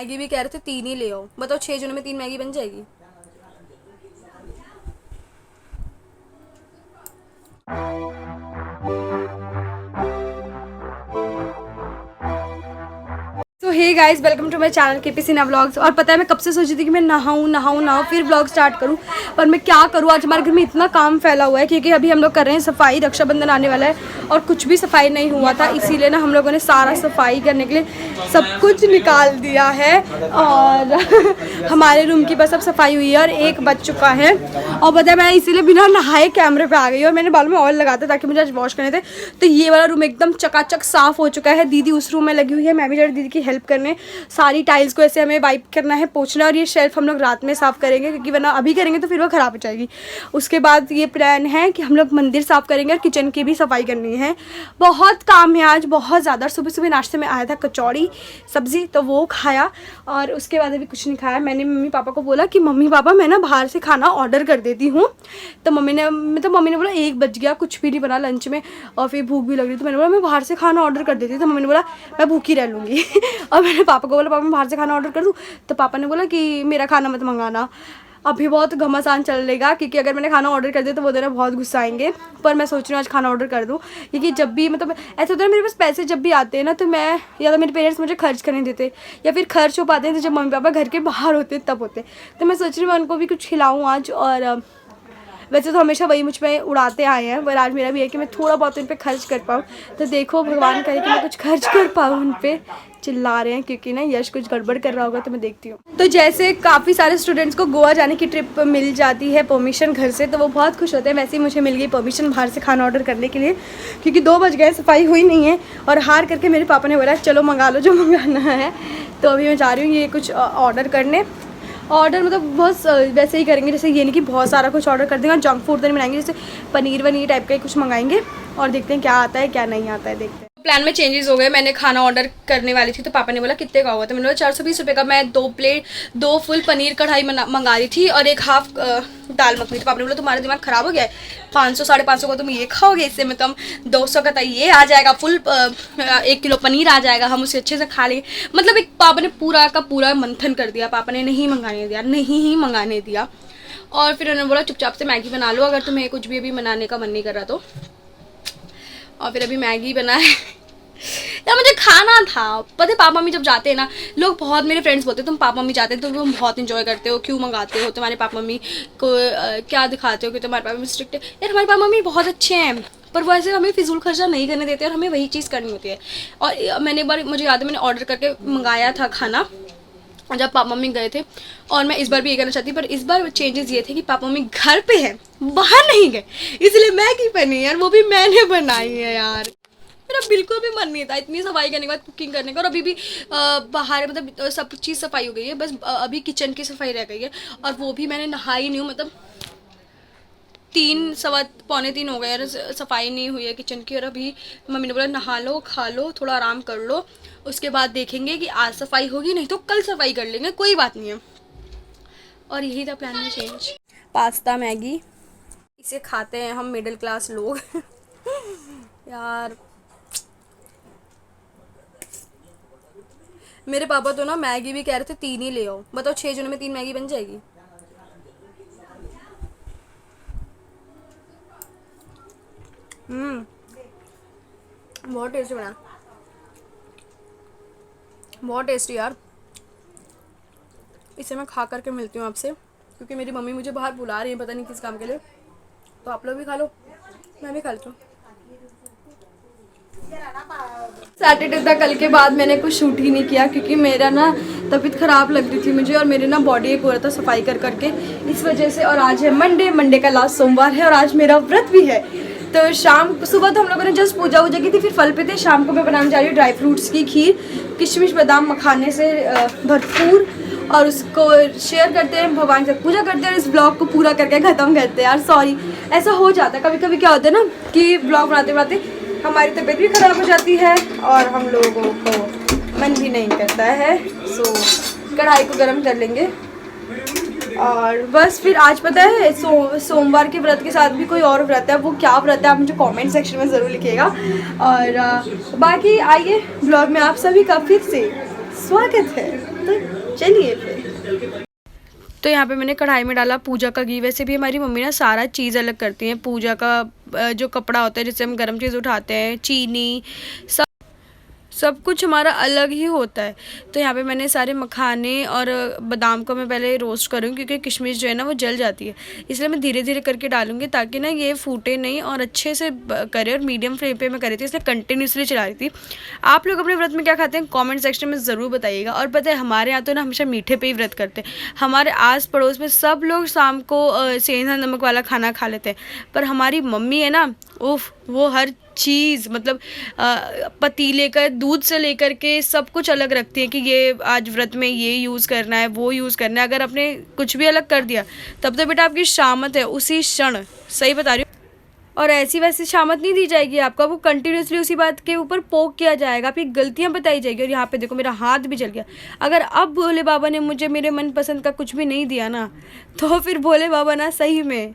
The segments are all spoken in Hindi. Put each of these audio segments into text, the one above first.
मैगी भी कह रहे थे 3 ही ले आओ। बताओ 6 जनों में 3 मैगी बन जाएगी? तो hey guys, welcome to my channel KPC ना व्लॉग्स। और पता है मैं कब से सोची थी कि मैं नहाऊं फिर व्लॉग स्टार्ट करूं, पर मैं क्या करूं, आज हमारे घर में इतना काम फैला हुआ है क्योंकि अभी हम लोग कर रहे हैं सफाई। रक्षाबंधन आने वाला है और कुछ भी सफाई नहीं हुआ था, इसीलिए ना हम लोगों ने सारा सफाई करने के लिए सब कुछ निकाल दिया है। और हमारे रूम की बस अब सफाई हुई है और 1 बज चुका है। और पता है मैं इसीलिए बिना नहाए कैमरे पे आ गई और मैंने बालों में ऑयल लगाता ताकि मुझे आज वॉश करने थे। तो ये वाला रूम एकदम चकाचक साफ हो चुका है। दीदी उस रूम में लगी हुई है, मैं भी जरा दीदी की हेल्प करने। सारी टाइल्स को ऐसे हमें वाइप करना है, पोंछना। और ये शेल्फ हम लोग रात में साफ करेंगे क्योंकि वरना अभी करेंगे तो फिर वो ख़राब हो जाएगी। उसके बाद ये प्लान है कि हम लोग मंदिर साफ करेंगे और किचन की भी सफाई करनी है। बहुत काम है आज, बहुत ज़्यादा। सुबह सुबह नाश्ते में आया था कचौड़ी सब्ज़ी, तो वो खाया और उसके बाद अभी कुछ नहीं खाया। मैंने मम्मी पापा को बोला कि मम्मी पापा मैं ना बाहर से खाना ऑर्डर कर देती हूँ। तो मम्मी ने बोला 1 बज गया, कुछ भी नहीं बना लंच में और फिर भूख भी लग रही। तो मैंने बोला मैं बाहर से खाना ऑर्डर कर देती। तो मम्मी ने बोला मैं भूखी रह लूँगी। और मैंने पापा को बोला पापा मैं बाहर से खाना ऑर्डर कर दूँ? तो पापा ने बोला कि मेरा खाना मत मंगाना। अभी बहुत घमासान चलेगा क्योंकि अगर मैंने खाना ऑर्डर कर दिया तो वो देना बहुत गुस्सा आएंगे। पर मैं सोच रही हूँ आज खाना ऑर्डर कर दूँ क्योंकि जब भी मतलब ऐसा होता है मेरे पास पैसे जब भी आते हैं ना तो मैं या तो मेरे पेरेंट्स मुझे खर्च करने देते या फिर खर्च हो पाते हैं तो जब मम्मी पापा घर के बाहर होते तब होते। तो मैं सोच रही हूँ मैं उनको भी कुछ खिलाऊँ आज। और वैसे तो हमेशा वही मुझ पर उड़ाते आए हैं, पर आज मेरा भी है कि मैं थोड़ा बहुत उन पर खर्च कर पाऊँ। तो देखो भगवान करे कि मैं कुछ खर्च कर पाऊँ उन पर। चिल्ला रहे हैं क्योंकि ना यश कुछ गड़बड़ कर रहा होगा, तो मैं देखती हूँ। तो जैसे काफ़ी सारे स्टूडेंट्स को गोवा जाने की ट्रिप मिल जाती है परमिशन घर से, तो वो बहुत खुश होते हैं। वैसे ही मुझे मिल गई परमिशन बाहर से खाना ऑर्डर करने के लिए क्योंकि 2 बज गए, सफाई हुई नहीं है। और हार करके मेरे पापा ने बोला चलो मंगा लो जो मंगाना है। तो अभी मैं जा रही हूँ ये कुछ ऑर्डर करने। ऑर्डर मतलब बहुत वैसे ही करेंगे, जैसे ये नहीं कि बहुत सारा कुछ ऑर्डर कर देंगे और जंक फूड तो नहीं बनाएंगे, जैसे पनीर वनीर टाइप का ही कुछ मंगाएंगे और देखते हैं क्या आता है क्या नहीं आता है, देखते हैं। प्लान में चेंजेस हो गए। मैंने खाना ऑर्डर करने वाली थी तो पापा ने बोला कितने का हुआ, तो मैंने बोला 420 रुपये का। मैं 2 फुल पनीर कढ़ाई मंगा रही थी और 1 हाफ दाल मखनी। तो पापा ने बोला तुम्हारा दिमाग ख़राब हो गया है, 500 साढ़े 500 का तुम ये खाओगे, इससे में कम 200 का ये आ जाएगा, फुल 1 किलो पनीर आ जाएगा, हम उसे अच्छे से खा लेंगे। मतलब एक पापा ने पूरा का पूरा मंथन कर दिया। पापा ने नहीं मंगाने दिया। और फिर उन्होंने बोला चुपचाप से मैगी बना लो अगर तुम्हें कुछ भी अभी बनाने का मन नहीं कर रहा तो। और फिर अभी मैगी बनाए। यार मुझे खाना था। पता है पापा मम्मी जब जाते हैं ना, लोग बहुत, मेरे फ्रेंड्स बोलते हैं तुम पापा मम्मी जाते हैं तो तुम बहुत इंजॉय करते हो, क्यों मंगाते हो, तुम्हारे पापा मम्मी को क्या दिखाते हो कि तुम्हारे पापा मम्मी स्ट्रिक्ट है। यार हमारे पापा मम्मी बहुत अच्छे हैं, पर वो ऐसे हमें फिजूल खर्चा नहीं करने देते और हमें वही चीज़ करनी होती है। और मैंने एक बार, मुझे याद है मैंने ऑर्डर करके मंगाया था खाना जब पापा मम्मी गए थे, और मैं इस बार भी ये करना चाहती, पर इस बार चेंजेस ये थे कि पापा मम्मी घर पे हैं, बाहर नहीं गए, इसलिए मैगी बनी यार, वो भी मैंने बनाई है यार। मेरा बिल्कुल भी मन नहीं था इतनी सफाई करने के बाद कुकिंग करने का। और अभी भी बाहर मतलब सब चीज़ सफाई हो गई है, बस अभी किचन की सफाई रह गई है और वो भी मैंने नहाई नहीं हूँ। मतलब 3 सवा 3 हो गए यार, सफाई नहीं हुई है किचन की। और अभी मम्मी ने बोला नहा लो, खा लो, थोड़ा आराम कर लो, उसके बाद देखेंगे कि आज सफाई होगी, नहीं तो कल सफाई कर लेंगे, कोई बात नहीं है। और यही था प्लान में चेंज। पास्ता मैगी इसे खाते हैं हम मिडिल क्लास लोग। यार मेरे पापा तो ना मैगी भी कह रहे थे 3 ही ले आओ। बताओ 6 जनों में 3 मैगी बन जाएगी? बहुत टेस्टी बना, बहुत टेस्टी यार। इसे मैं खा करके मिलती हूँ आपसे क्योंकि मेरी मम्मी मुझे बाहर बुला रही है, पता नहीं किस काम के लिए। तो आप लोग भी खा लो, मैं भी खा लेती हूँ। सैटरडे था, कल के बाद मैंने कुछ शूट ही नहीं किया क्योंकि मेरा ना तबीयत ख़राब लग रही थी मुझे और मेरे ना बॉडी एक हो रहा था सफाई कर करके, इस वजह से। और आज है मंडे का लास्ट सोमवार है और आज मेरा व्रत भी है। तो सुबह तो हम लोगों ने जस्ट पूजा वूजा की थी, फिर फल पे थे। शाम को मैं बनाने जा रही हूँ ड्राई फ्रूट्स की खीर, किशमिश बादाम मखाने से भरपूर, और उसको शेयर करते हैं, भगवान से पूजा करते हैं और इस ब्लॉग को पूरा करके ख़त्म करते हैं। यार सॉरी, ऐसा हो जाता है कभी कभी, क्या होता है ना कि ब्लॉग बनाते बनाते हमारी तबीयत भी ख़राब हो जाती है और हम लोगों को मन भी नहीं करता है। सो कढ़ाई को गर्म कर लेंगे और बस फिर आज पता है सोमवार के व्रत के साथ भी कोई और व्रत है। वो क्या व्रत है आप मुझे कमेंट सेक्शन में ज़रूर लिखिएगा। और बाकी आइए ब्लॉग में आप सभी का फिर से स्वागत है। तो नहीं है फिर। तो यहाँ पे मैंने कढ़ाई में डाला पूजा का घी। वैसे भी हमारी मम्मी ना सारा चीज़ अलग करती हैं। पूजा का जो कपड़ा होता है जिससे हम गर्म चीज़ उठाते हैं, चीनी, सब कुछ हमारा अलग ही होता है। तो यहाँ पे मैंने सारे मखाने और बादाम को मैं पहले रोस्ट करूँगी, क्योंकि किशमिश जो है ना वो जल जाती है, इसलिए मैं धीरे धीरे करके डालूंगी ताकि ना ये फूटे नहीं और अच्छे से करे। और मीडियम फ्लेम पे मैं करी थी, इसलिए कंटिन्यूसली चला रही थी। आप लोग अपने व्रत में क्या खाते हैं कॉमेंट सेक्शन में ज़रूर बताइएगा। और पता है हमारे यहाँ तो ना हमेशा मीठे पे ही व्रत करते हैं। हमारे आस पड़ोस में सब लोग शाम को सेंधा नमक वाला खाना खा लेते हैं, पर हमारी मम्मी है ना, उफ, वो हर चीज़ मतलब पतीले का दूध से लेकर के सब कुछ अलग रखती है कि ये आज व्रत में ये यूज़ करना है, वो यूज़ करना है। अगर आपने कुछ भी अलग कर दिया तब तो बेटा आपकी शामत है उसी क्षण, सही बता रही हूँ। और ऐसी वैसी शामत नहीं दी जाएगी आपको, वो कंटिन्यूसली उसी बात के ऊपर पोक किया जाएगा, आपकी गलतियाँ बताई जाएगी। और यहाँ पे देखो मेरा हाथ भी जल गया। अगर अब भोले बाबा ने मुझे मेरे मनपसंद का कुछ भी नहीं दिया ना, तो फिर भोले बाबा ना सही में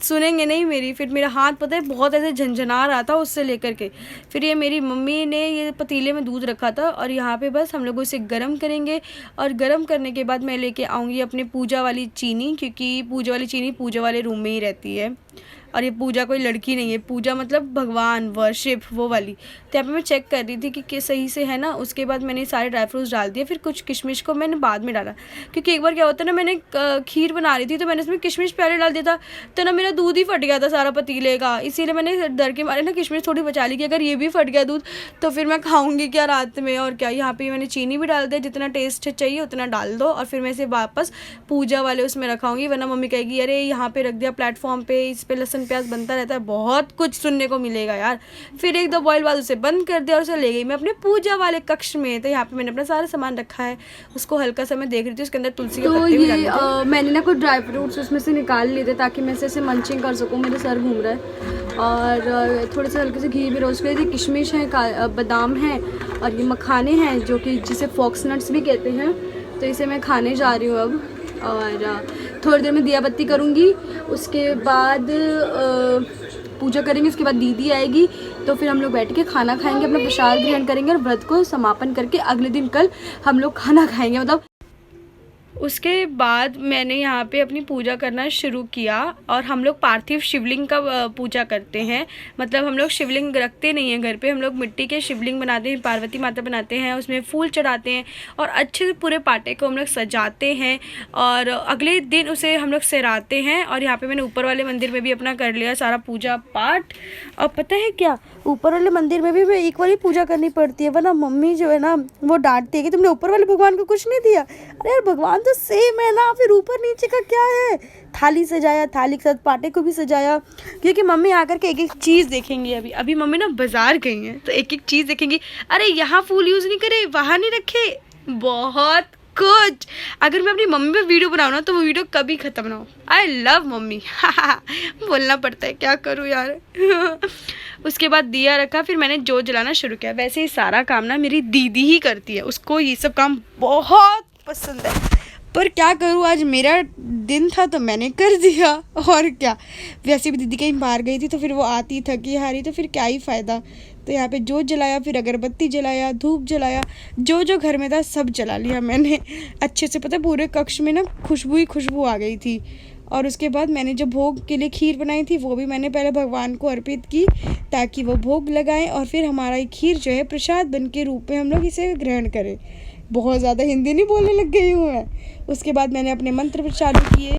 सुनेंगे नहीं मेरी। फिर मेरा हाथ पता है बहुत ऐसे झंझना रहा था उससे लेकर के। फिर ये मेरी मम्मी ने ये पतीले में दूध रखा था और यहाँ पे बस हम लोग इसे गर्म करेंगे। और गर्म करने के बाद मैं लेके आऊँगी अपने पूजा वाली चीनी, क्योंकि पूजा वाली चीनी पूजा वाले रूम में ही रहती है। और ये पूजा कोई लड़की नहीं है, पूजा मतलब भगवान, वर्शिप, वो वाली। तो यहाँ पे मैं चेक कर रही थी कि सही से है ना। उसके बाद मैंने सारे ड्राई फ्रूट्स डाल दिए। फिर कुछ किशमिश को मैंने बाद में डाला, क्योंकि एक बार क्या होता है ना, मैंने खीर बना रही थी तो मैंने इसमें किशमिश पहले डाल दिया था, तो ना मेरा दूध ही फट गया था सारा पतीले का। इसीलिए मैंने डर के मारे ना किशमिश थोड़ी बचा ली कि अगर ये भी फट गया दूध तो फिर मैं खाऊंगी क्या रात में। और क्या, यहाँ पे मैंने चीनी भी डाल दिया, जितना टेस्ट चाहिए उतना डाल दो। और फिर मैं इसे वापस पूजा वाले उसमें रखाऊंगी, वरना मम्मी कहेगी अरे यहाँ पे रख दिया प्लेटफॉर्म पे, इस पे लहसुन प्याज बनता रहता है, बहुत कुछ सुनने को मिलेगा यार। फिर एक दो बॉयल बाद उसे बंद कर दिया और उसे ले गई मैं अपने पूजा वाले कक्ष में। तो यहाँ पे मैंने अपना सारा सामान रखा है, उसको हल्का सा मैं देख रही थी, उसके अंदर तुलसी के पत्ते भी डाले थे। मैंने ना कुछ ड्राई फ्रूट्स उसमें से निकाल लिए थे ताकि मैं इसे मंचिंग कर सकूँ, मेरे सर घूम रहा है। और थोड़े से हल्के से घी भी रोस्ट करी थी। किशमिश है, बादाम है और ये मखाने हैं जो कि जिसे फॉक्स नट्स भी कहते हैं। तो इसे मैं खाने जा रही हूँ अब, और थोड़ी देर में दिया बत्ती करूँगी। उसके बाद पूजा करेंगे, उसके बाद दीदी आएगी, तो फिर हम लोग बैठ के खाना खाएंगे, अपना प्रसाद ग्रहण करेंगे और व्रत को समापन करके अगले दिन कल हम लोग खाना खाएंगे। मतलब उसके बाद मैंने यहाँ पे अपनी पूजा करना शुरू किया। और हम लोग पार्थिव शिवलिंग का पूजा करते हैं, मतलब हम लोग शिवलिंग रखते नहीं हैं घर पे, हम लोग मिट्टी के शिवलिंग बनाते हैं, पार्वती माता बनाते हैं, उसमें फूल चढ़ाते हैं और अच्छे से पूरे पाटे को हम लोग सजाते हैं और अगले दिन उसे हम लोग सहराते हैं। और यहाँ पे मैंने ऊपर वाले मंदिर में भी अपना कर लिया सारा पूजा पाठ। और पता है क्या, ऊपर वाले मंदिर में भी मैं एक बार ही पूजा करनी पड़ती है, वरना मम्मी जो है ना वो डांटती है कि तुमने ऊपर वाले भगवान को कुछ नहीं दिया। अरे यार भगवान तो सेम है ना, फिर ऊपर नीचे का क्या है। थाली सजाया, थाली के साथ पाटे को भी सजाया, क्योंकि मम्मी आकर के एक एक चीज़ देखेंगी। अभी मम्मी ना बाजार गई हैं तो एक एक चीज़ देखेंगी, अरे यहाँ फूल यूज़ नहीं करे, वहाँ नहीं रखे, बहुत कुछ। अगर मैं अपनी मम्मी पे वीडियो बनाऊँ ना तो वो वीडियो कभी ख़त्म ना हो। आई लव मम्मी बोलना पड़ता है, क्या करूँ यार उसके बाद दिया रखा, फिर मैंने जोत जलाना शुरू किया। वैसे ही सारा काम ना मेरी दीदी ही करती है, उसको ये सब काम बहुत पसंद है, पर क्या करूँ, आज मेरा दिन था तो मैंने कर दिया। और क्या, वैसे भी दीदी कहीं बाहर गई थी तो फिर वो आती थकी हारी तो फिर क्या ही फ़ायदा। तो यहाँ पे जोत जलाया, फिर अगरबत्ती जलाया, धूप जलाया, जो जो घर में था सब जला लिया मैंने अच्छे से। पता है पूरे कक्ष में ना खुशबू ही खुशबू आ गई थी। और उसके बाद मैंने जो भोग के लिए खीर बनाई थी वो भी मैंने पहले भगवान को अर्पित की ताकि वो भोग लगाएं और फिर हमारा ये खीर जो है प्रसाद बन के रूप में हम लोग इसे ग्रहण करें। बहुत ज़्यादा हिंदी नहीं बोलने लग गई हूँ मैं। उसके बाद मैंने अपने मंत्र चालू किए।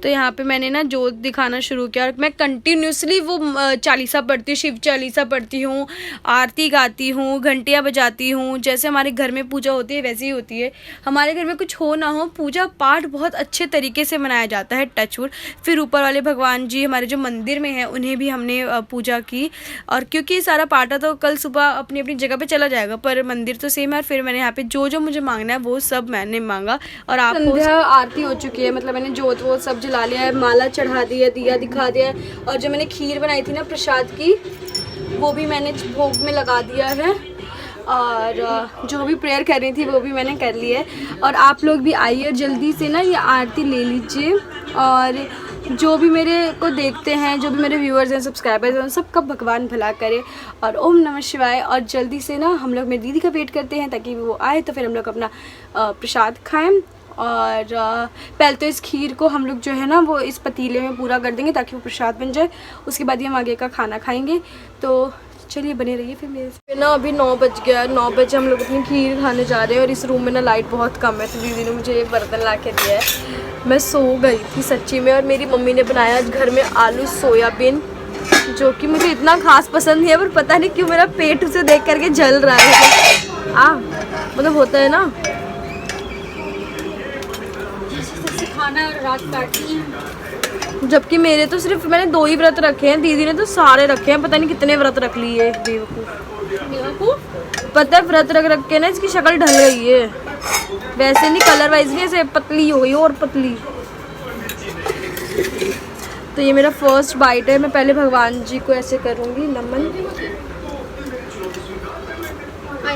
तो यहाँ पे मैंने ना जोत दिखाना शुरू किया और मैं कंटिन्यूसली वो चालीसा पढ़ती हूँ, शिव चालीसा पढ़ती हूँ, आरती गाती हूँ, घंटियाँ बजाती हूँ। जैसे हमारे घर में पूजा होती है वैसे ही होती है। हमारे घर में कुछ हो ना हो, पूजा पाठ बहुत अच्छे तरीके से मनाया जाता है, टचवुड। फिर ऊपर वाले भगवान जी हमारे जो मंदिर में हैं उन्हें भी हमने पूजा की। और क्योंकि सारा पाठा तो कल सुबह अपनी अपनी जगह पर चला जाएगा, पर मंदिर तो सेम है। और फिर मैंने यहाँ पे जो जो मुझे मांगना है वो सब मैंने मांगा। और आप आरती हो चुकी है, मतलब मैंने जोत वो सब जला लिया है, माला चढ़ा दी है, दिया दिखा दिया है। और जो मैंने खीर बनाई थी ना प्रसाद की, वो भी मैंने भोग में लगा दिया है। और जो भी प्रेयर कर रही थी वो भी मैंने कर ली है। और आप लोग भी आइए जल्दी से ना ये आरती ले लीजिए। और जो भी मेरे को देखते हैं, जो भी मेरे व्यूअर्स हैं, सब्सक्राइबर्स हैं, सबका भगवान भला करे और ओम नमः शिवाय। और जल्दी से ना हम लोग मेरी दीदी का वेट करते हैं ताकि वो आए तो फिर हम लोग अपना प्रसाद खाएं। और पहले तो इस खीर को हम लोग जो है ना वो इस पतीले में पूरा कर देंगे ताकि वो प्रसाद बन जाए, उसके बाद ही हम आगे का खाना खाएंगे। तो चलिए बने रहिए फिर मेरे से। ना अभी 9 बज गया, 9 बजे हम लोग अपनी खीर खाने जा रहे हैं और इस रूम में ना लाइट बहुत कम है, तो दीदी ने मुझे एक बर्तन ला के दिया है। मैं सो गई थी सच्ची में। और मेरी मम्मी ने बनाया आज घर में आलू सोयाबीन, जो कि मुझे इतना खास पसंद नहीं है, पर पता नहीं क्यों मेरा पेट उसे देख करके जल रहा है। मतलब होता है ना, खाना रात काटनी है। जबकि मेरे तो सिर्फ मैंने 2 ही व्रत रखे हैं, दीदी ने तो सारे रखे हैं, पता नहीं कितने व्रत रख लिए। बेवकूफ। पता है व्रत रख के ना इसकी शक्ल ढल गई है, वैसे नहीं कलर वाइज नहीं, ऐसे पतली हो गई और पतली। तो ये मेरा फर्स्ट बाइट है। मैं पहले भगवान जी को ऐसे करूँगी नमन।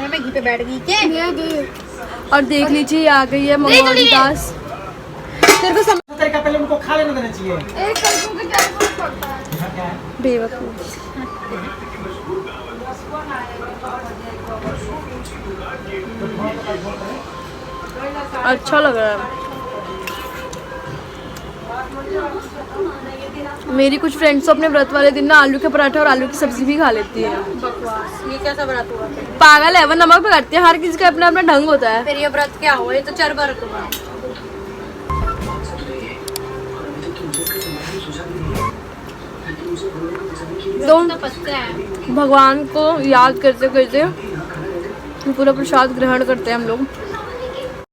मैं घी पे बैठ गई क्या? और देख लीजिए आ गई है मंगोली दास। तेरे को समझ तरीका पहले उनको खा लेने देना चाहिए। एक कद्दू का क्या फर्क पड़ता है? बेवकूफ। अच्छा लग रहा है। मेरी कुछ फ्रेंड्स तो अपने व्रत वाले दिन ना आलू के पराठे और आलू की सब्जी भी खा लेती है। बकवास, ये कैसा व्रत हुआ? पागल है वो, नमक पे करती है। हर किसी का अपना अपना ढंग होता है। फिर ये व्रत क्या हुआ? ये तो चर व्रत हुआ। तो भगवान को याद करते करते पूरा प्रसाद ग्रहण करते हैं हम लोग।